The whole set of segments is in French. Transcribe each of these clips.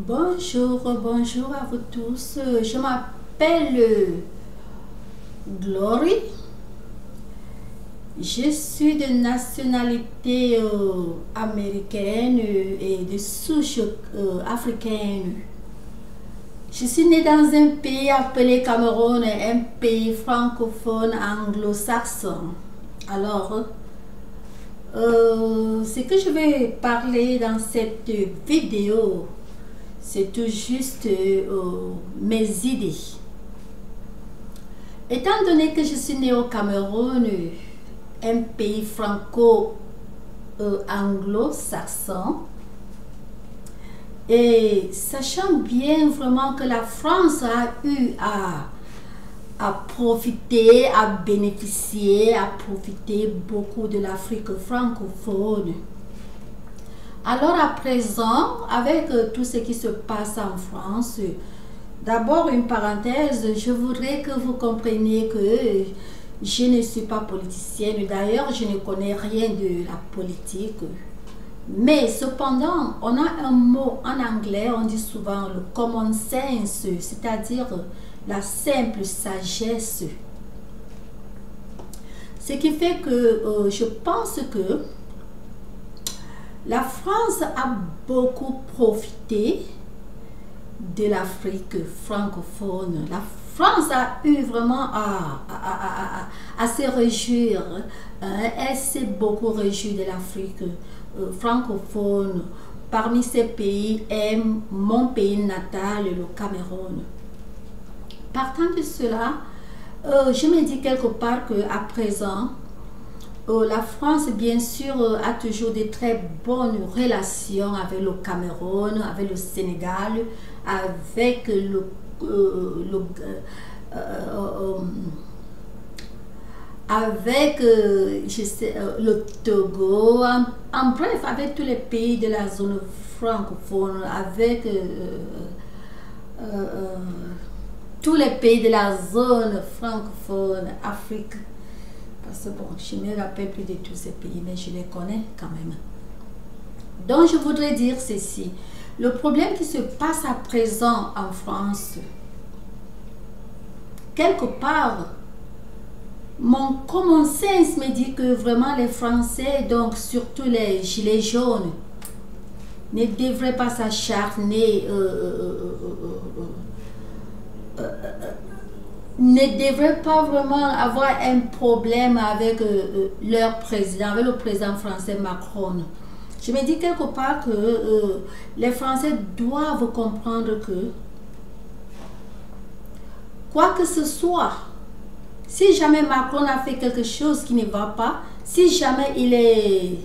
Bonjour, bonjour à vous tous. Je m'appelle Glory. Je suis de nationalité américaine et de souche africaine. Je suis née dans un pays appelé Cameroun, un pays francophone anglo-saxon. Alors, ce que je vais parler dans cette vidéo, c'est tout juste mes idées. Étant donné que je suis née au Cameroun, un pays franco-anglo-saxon, et sachant bien vraiment que la France a eu à profiter, à bénéficier, à profiter beaucoup de l'Afrique francophone. Alors à présent, avec tout ce qui se passe en France, d'abord une parenthèse, je voudrais que vous compreniez que je ne suis pas politicienne. D'ailleurs, je ne connais rien de la politique. Mais cependant, on a un mot en anglais, on dit souvent le common sense, c'est-à-dire la simple sagesse. Ce qui fait que je pense que la France a beaucoup profité de l'Afrique francophone. La France a eu vraiment à se réjouir. Elle s'est beaucoup réjouie de l'Afrique francophone. Parmi ces pays est mon pays natal, le Cameroun. Partant de cela, je me dis quelque part qu'à présent, la France, bien sûr, a toujours de très bonnes relations avec le Cameroun, avec le Sénégal, avec le Togo, en bref, avec tous les pays de la zone francophone, avec tous les pays de la zone francophone, Afrique. Parce que bon, je ne me rappelle plus de tous ces pays, mais je les connais quand même. Donc je voudrais dire ceci. Le problème qui se passe à présent en France, quelque part, mon common sense me dit que vraiment les Français, donc surtout les gilets jaunes, ne devraient pas s'acharner, ne devraient pas vraiment avoir un problème avec leur président, avec le président français Macron. Je me dis quelque part que les Français doivent comprendre que, quoi que ce soit, si jamais Macron a fait quelque chose qui ne va pas, si jamais il est,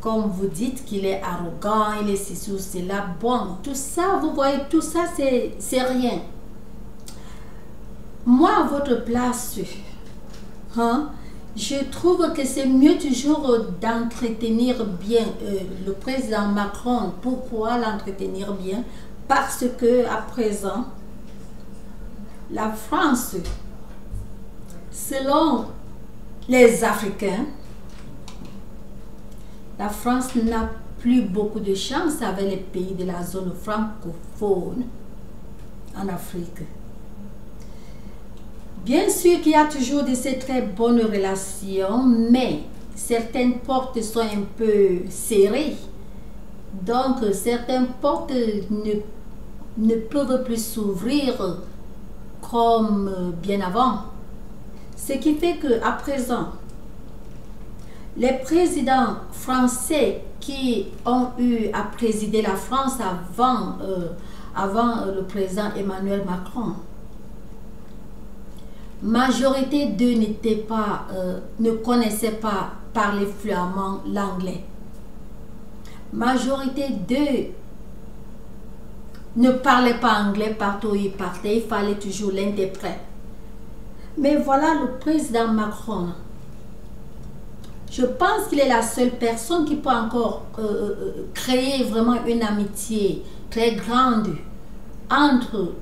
comme vous dites, qu'il est arrogant, il est ceci ou cela, bon, tout ça, vous voyez, tout ça, c'est rien. Moi, à votre place, je trouve que c'est mieux toujours d'entretenir bien le président Macron. Pourquoi l'entretenir bien? Parce que à présent, la France, selon les Africains, la France n'a plus beaucoup de chance avec les pays de la zone francophone en Afrique. Bien sûr qu'il y a toujours de ces très bonnes relations, mais certaines portes sont un peu serrées. Donc, certaines portes ne peuvent plus s'ouvrir comme bien avant. Ce qui fait qu'à présent, les présidents français qui ont eu à présider la France avant le président Emmanuel Macron, majorité d'eux ne connaissaient pas parler fluemment l'anglais. Majorité d'eux ne parlaient pas anglais partout où ils partaient, il fallait toujours l'interprète. Mais voilà le président Macron. Je pense qu'il est la seule personne qui peut encore créer vraiment une amitié très grande entre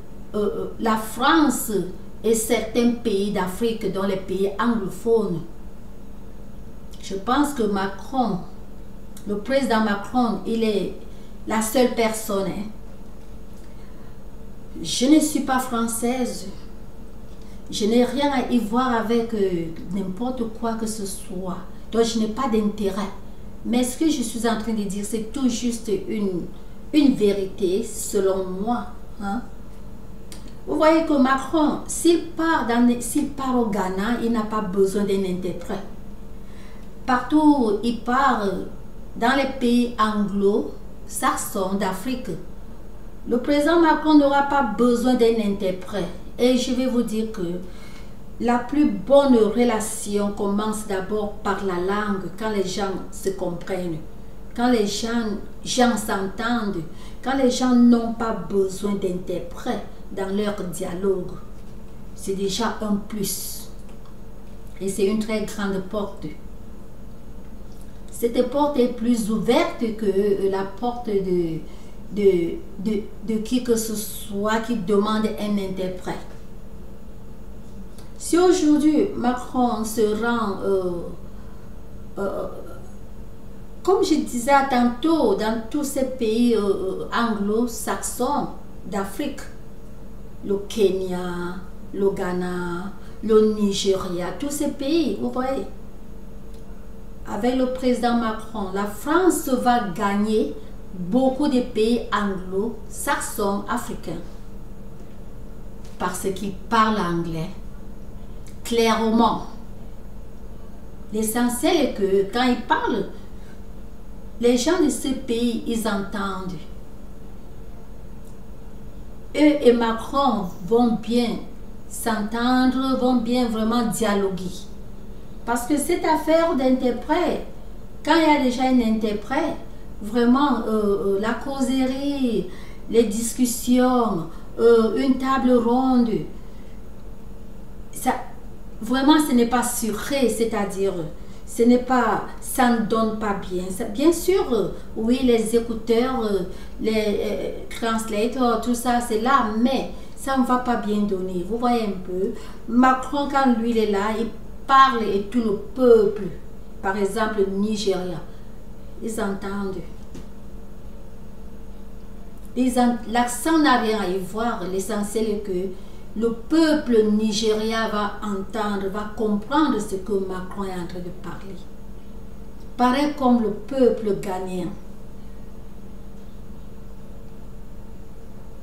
la France et certains pays d'Afrique, dont les pays anglophones. Je pense que Macron, le président Macron, il est la seule personne Je ne suis pas française. Je n'ai rien à y voir avec n'importe quoi que ce soit. Donc je n'ai pas d'intérêt. Mais ce que je suis en train de dire, c'est tout juste une vérité selon moi. Hein? Vous voyez que Macron, s'il part au Ghana, il n'a pas besoin d'un interprète. Partout où il part, dans les pays anglo-saxons d'Afrique, le président Macron n'aura pas besoin d'un interprète. Et je vais vous dire que la plus bonne relation commence d'abord par la langue, quand les gens se comprennent, quand les gens s'entendent, quand les gens n'ont pas besoin d'interprète dans leur dialogue. C'est déjà un plus. Et c'est une très grande porte. Cette porte est plus ouverte que la porte de qui que ce soit qui demande un interprète. Si aujourd'hui Macron se rend, comme je disais tantôt, dans tous ces pays anglo-saxons d'Afrique, le Kenya, le Ghana, le Nigeria, tous ces pays, vous voyez, avec le président Macron, la France va gagner beaucoup de pays anglo-saxons africains parce qu'ils parlent anglais clairement. L'essentiel est que quand ils parlent, les gens de ce pays, ils entendent. Eux et Macron vont bien s'entendre, vont bien vraiment dialoguer. Parce que cette affaire d'interprète, quand il y a déjà un interprète, vraiment la causerie, les discussions, une table ronde, ça, vraiment ce n'est pas sucré, c'est-à-dire ce n'est pas, ça ne donne pas bien. Bien sûr, oui, les écouteurs, les translators, tout ça c'est là, mais ça ne va pas bien donner. Vous voyez un peu, Macron quand lui il est là, il parle et tout le peuple, par exemple le Nigeria, ils entendent. L'accent n'a rien à y voir. L'essentiel est que le peuple nigérien va entendre, va comprendre ce que Macron est en train de parler. Pareil comme le peuple ghanéen.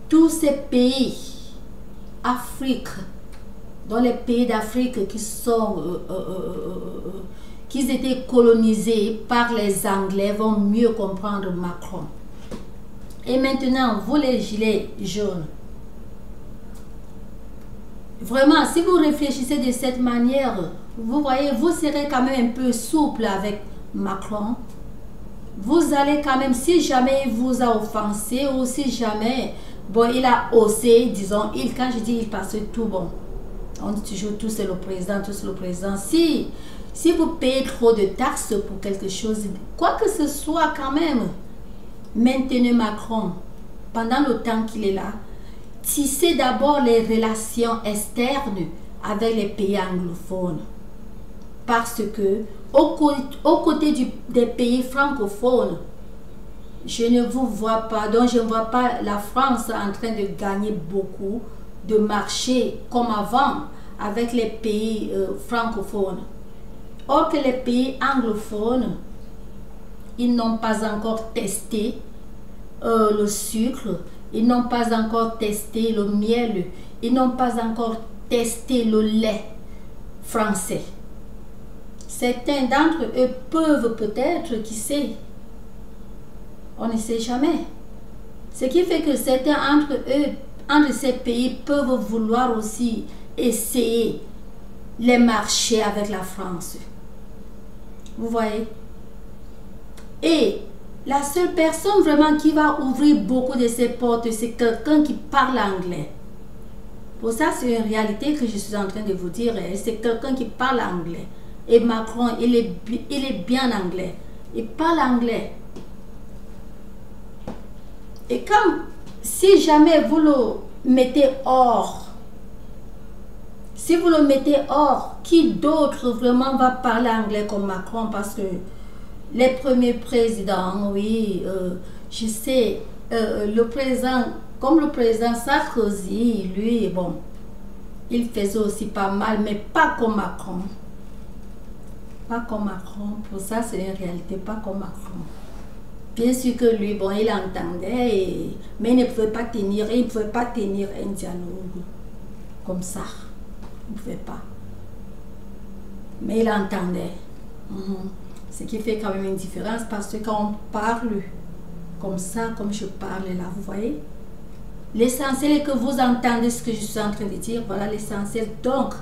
Tous ces pays, Afrique, dans les pays d'Afrique qui sont, qui étaient colonisés par les Anglais, vont mieux comprendre Macron. Et maintenant, vous les gilets jaunes, vraiment, si vous réfléchissez de cette manière, vous voyez, vous serez quand même un peu souple avec Macron. Vous allez quand même, si jamais il vous a offensé ou si jamais, bon, il a osé, disons, quand je dis il passe tout bon. On dit toujours tout c'est le président, tout c'est le président. Si vous payez trop de taxes pour quelque chose, quoi que ce soit quand même, maintenez Macron pendant le temps qu'il est là. Tissez d'abord les relations externes avec les pays anglophones. Parce que, au côté des pays francophones, je ne vous vois pas, donc je ne vois pas la France en train de gagner beaucoup de marché comme avant avec les pays francophones. Or que les pays anglophones, ils n'ont pas encore testé le sucre, ils n'ont pas encore testé le miel, ils n'ont pas encore testé le lait français. Certains d'entre eux peuvent peut-être, qui sait, on ne sait jamais. Ce qui fait que certains entre eux, entre ces pays, peuvent vouloir aussi essayer les marchés avec la France. Vous voyez? Et la seule personne vraiment qui va ouvrir beaucoup de ses portes, c'est quelqu'un qui parle anglais. Pour ça, c'est une réalité que je suis en train de vous dire. C'est quelqu'un qui parle anglais. Et Macron, il est bien anglais. Il parle anglais. Et si jamais vous le mettez hors, si vous le mettez hors, qui d'autre vraiment va parler anglais comme Macron? Parce que les premiers présidents, oui, je sais, le président, comme le président Sarkozy, lui, bon, il faisait aussi pas mal, mais pas comme Macron. Pas comme Macron, pour ça c'est une réalité, pas comme Macron. Bien sûr que lui, bon, il entendait, mais il ne pouvait pas tenir un dialogue comme ça. Il ne pouvait pas. Mais il entendait. Ce qui fait quand même une différence, parce que quand on parle comme ça, comme je parle là, vous voyez, l'essentiel est que vous entendez ce que je suis en train de dire. Voilà l'essentiel. Donc,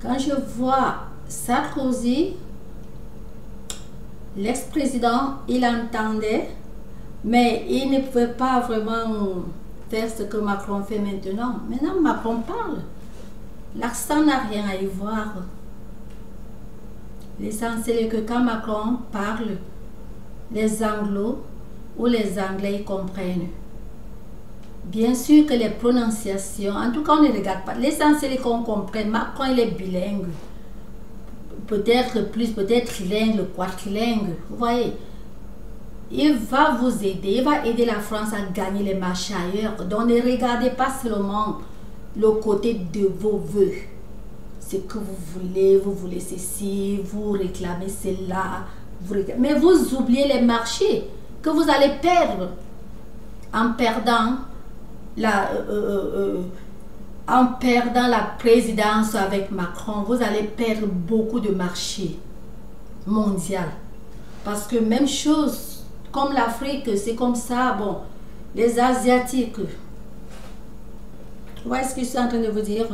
quand je vois Sarkozy, l'ex-président, il entendait, mais il ne pouvait pas vraiment faire ce que Macron fait maintenant. Maintenant, Macron parle. L'accent n'a rien à y voir. L'essentiel est que quand Macron parle, les Anglo ou les Anglais comprennent. Bien sûr que les prononciations, en tout cas on ne regarde pas. L'essentiel est qu'on comprenne. Macron il est bilingue. Peut-être plus, peut-être trilingue, quadrilingue. Vous voyez, il va vous aider, il va aider la France à gagner les marchés ailleurs. Donc ne regardez pas seulement le côté de vos voeux. Ce que vous voulez ceci, vous réclamez cela, mais vous oubliez les marchés que vous allez perdre en perdant la présidence avec Macron. Vous allez perdre beaucoup de marchés mondiaux. Parce que même chose, comme l'Afrique, c'est comme ça, bon, les Asiatiques. Vous voyez ce que je suis en train de vous dire?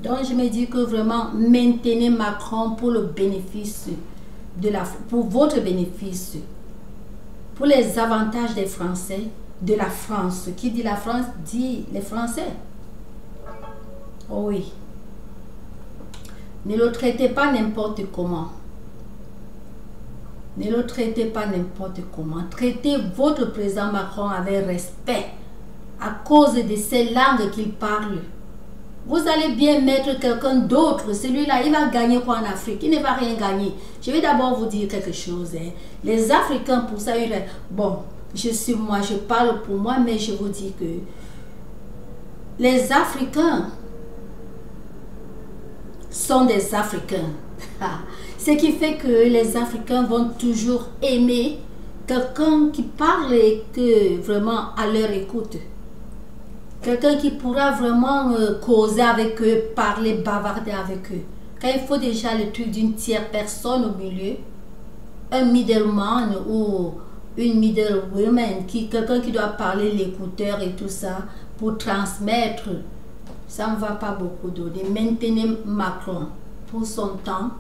Donc je me dis que vraiment, maintenez Macron pour le bénéfice pour votre bénéfice, pour les avantages des Français, de la France. Qui dit la France dit les Français. Oh oui. Ne le traitez pas n'importe comment. Ne le traitez pas n'importe comment. Traitez votre président Macron avec respect à cause de ces langues qu'il parle. Vous allez bien mettre quelqu'un d'autre. Celui-là, il va gagner quoi en Afrique? Il ne va rien gagner. Je vais d'abord vous dire quelque chose. Les Africains, pour ça, bon, je parle pour moi, mais je vous dis que les Africains sont des Africains. Ce qui fait que les Africains vont toujours aimer quelqu'un qui parle et que vraiment à leur écoute. Quelqu'un qui pourra vraiment causer avec eux, parler, bavarder avec eux. Quand il faut déjà le truc d'une tierce personne au milieu, un middleman ou une middlewoman, quelqu'un qui doit parler l'écouteur et tout ça pour transmettre, ça ne va pas beaucoup donner. Maintenez Macron pour son temps.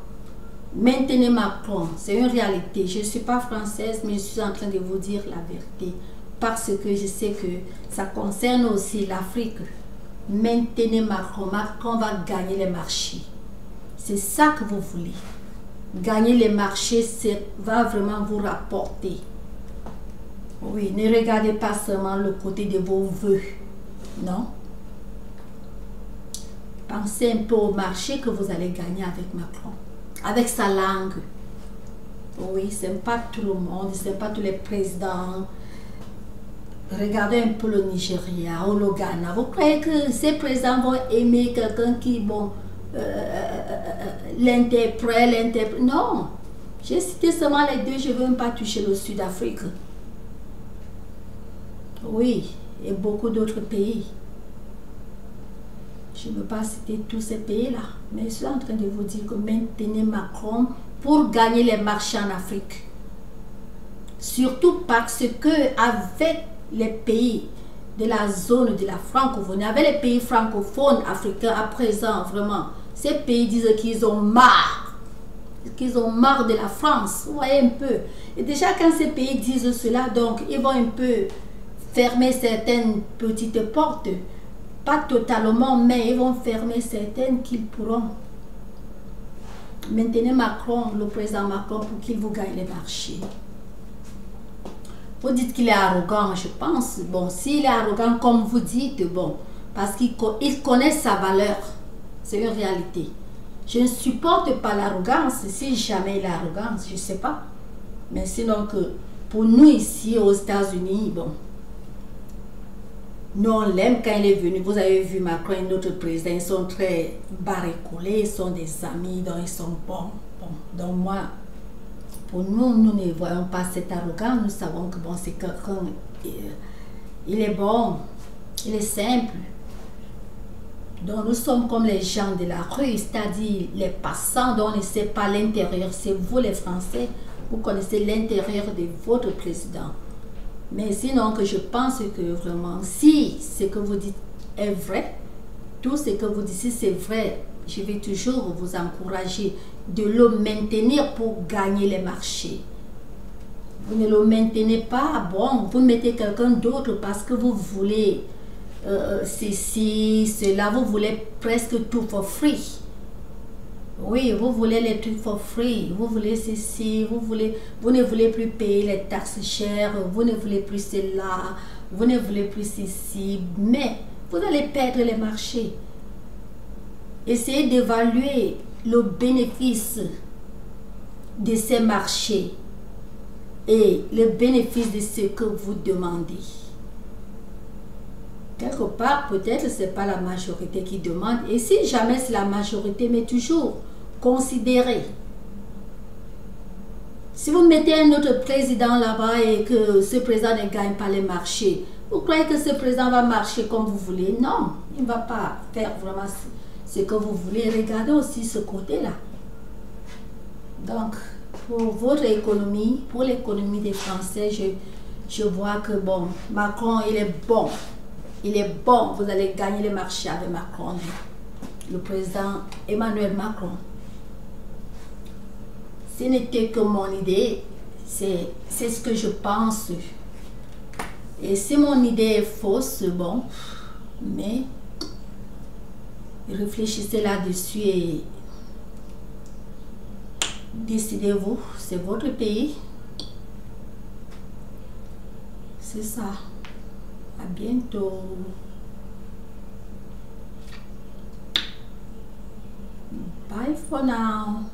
Maintenez Macron, c'est une réalité. Je ne suis pas française, mais je suis en train de vous dire la vérité. Parce que je sais que ça concerne aussi l'Afrique. Maintenez Macron. Macron va gagner les marchés. C'est ça que vous voulez. Gagner les marchés, va vraiment vous rapporter. Oui, ne regardez pas seulement le côté de vos vœux. Non. Pensez un peu au marché que vous allez gagner avec Macron. Avec sa langue. Oui, ce n'est pas tout le monde, ce n'est pas tous les présidents. Regardez un peu le Nigeria ou le Ghana. Vous croyez que ces présidents vont aimer quelqu'un qui, bon, l'interprète? Non. J'ai cité seulement les deux, je ne veux même pas toucher le Sud-Afrique. Oui, et beaucoup d'autres pays. Je ne veux pas citer tous ces pays-là, mais je suis en train de vous dire que maintenez Macron pour gagner les marchés en Afrique. Surtout parce que avec les pays de la zone de la francophonie, avec les pays francophones africains à présent, vraiment, ces pays disent qu'ils ont marre. Qu'ils ont marre de la France, vous voyez un peu. Et déjà quand ces pays disent cela, donc ils vont un peu fermer certaines petites portes. Pas totalement, mais ils vont fermer certaines qu'ils pourront. Maintenez Macron, le président Macron, pour qu'il vous gagne les marchés. Vous dites qu'il est arrogant, je pense. Bon, s'il est arrogant, comme vous dites, bon, parce qu'il connaît sa valeur. C'est une réalité. Je ne supporte pas l'arrogance. Si jamais il a l'arrogance, je ne sais pas. Mais sinon que pour nous ici aux États-Unis, bon, nous on l'aime quand il est venu. Vous avez vu Macron et notre président, ils sont très barré-collés, ils sont des amis, donc ils sont bons. Donc moi, pour nous, nous ne voyons pas cette arrogance. Nous savons que bon, c'est quelqu'un, il est bon, il est simple. Donc nous sommes comme les gens de la rue, c'est-à-dire les passants dont on ne sait pas l'intérieur. C'est vous les Français, vous connaissez l'intérieur de votre président. Mais sinon que je pense que vraiment, si ce que vous dites est vrai, tout ce que vous dites, si c'est vrai, je vais toujours vous encourager de le maintenir pour gagner les marchés. Vous ne le maintenez pas, bon, vous mettez quelqu'un d'autre parce que vous voulez ceci, cela, vous voulez presque tout for free. Oui, vous voulez les trucs for free, vous voulez ceci, vous ne voulez plus payer les taxes chères, vous ne voulez plus cela, vous ne voulez plus ceci, mais vous allez perdre les marchés. Essayez d'évaluer le bénéfice de ces marchés et le bénéfice de ce que vous demandez. Quelque part, peut-être ce n'est pas la majorité qui demande. Et si jamais c'est la majorité, mais toujours considérez. Si vous mettez un autre président là-bas et que ce président ne gagne pas les marchés, vous croyez que ce président va marcher comme vous voulez? Non, il ne va pas faire vraiment ce que vous voulez. Regardez aussi ce côté-là. Donc, pour votre économie, pour l'économie des Français, je vois que bon, Macron, il est bon. Il est bon, vous allez gagner les marchés avec Macron, le président Emmanuel Macron. Ce n'était que mon idée, c'est ce que je pense. Et si mon idée est fausse, bon, mais réfléchissez là-dessus et décidez-vous, c'est votre pays. C'est ça. À bientôt. Bye for now.